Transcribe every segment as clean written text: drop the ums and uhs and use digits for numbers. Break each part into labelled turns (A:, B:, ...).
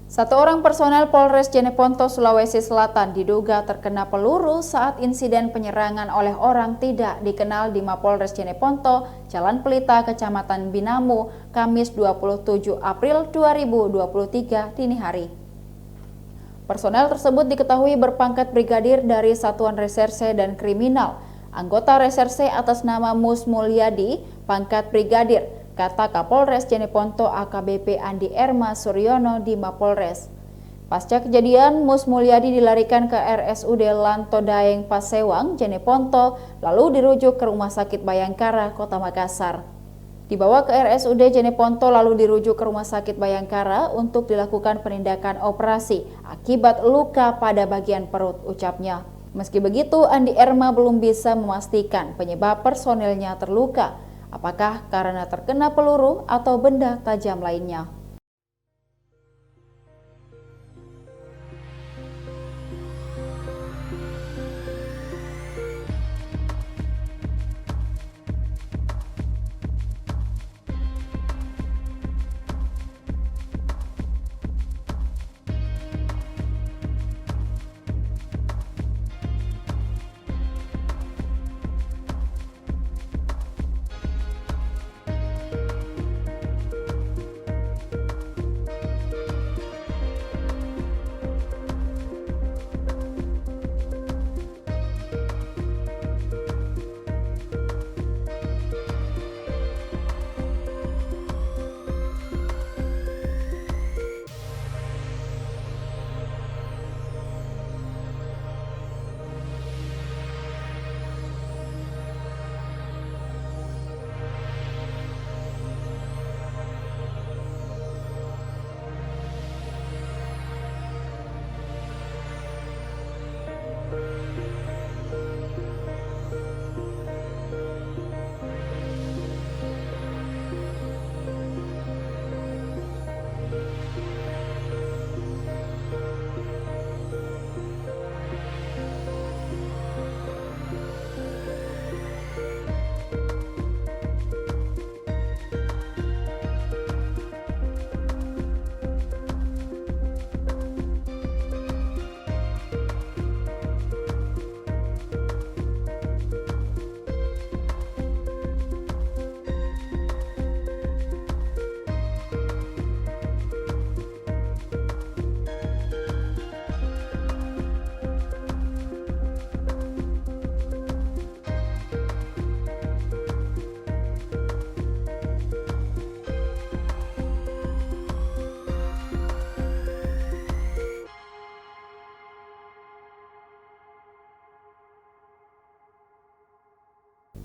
A: Satu orang personel Polres Jeneponto, Sulawesi Selatan diduga terkena peluru saat insiden penyerangan oleh orang tidak dikenal di Mapolres Jeneponto, Jalan Pelita, Kecamatan Binamu, Kamis 27 April 2023 dini hari. Personel tersebut diketahui berpangkat brigadir dari Satuan Reserse dan Kriminal. Anggota reserse atas nama Mus Mulyadi, pangkat brigadir, kata Kapolres Jeneponto AKBP Andi Erma Suryono di Mapolres. Pasca kejadian, Mus Mulyadi dilarikan ke RSUD Lanto Daeng Pasewang, Jeneponto, lalu dirujuk ke Rumah Sakit Bayangkara, Kota Makassar. Dibawa ke RSUD Jeneponto lalu dirujuk ke Rumah Sakit Bayangkara untuk dilakukan penindakan operasi akibat luka pada bagian perut, ucapnya. Meski begitu, Andi Erma belum bisa memastikan penyebab personelnya terluka. Apakah karena terkena peluru atau benda tajam lainnya?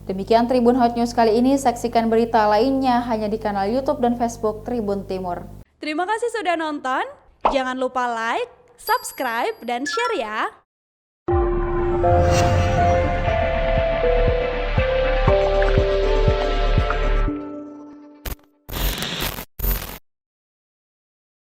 A: Demikian Tribun Hot News kali ini, saksikan berita lainnya hanya di kanal YouTube dan Facebook Tribun Timur.
B: Terima kasih sudah nonton, jangan lupa like, subscribe, dan share ya!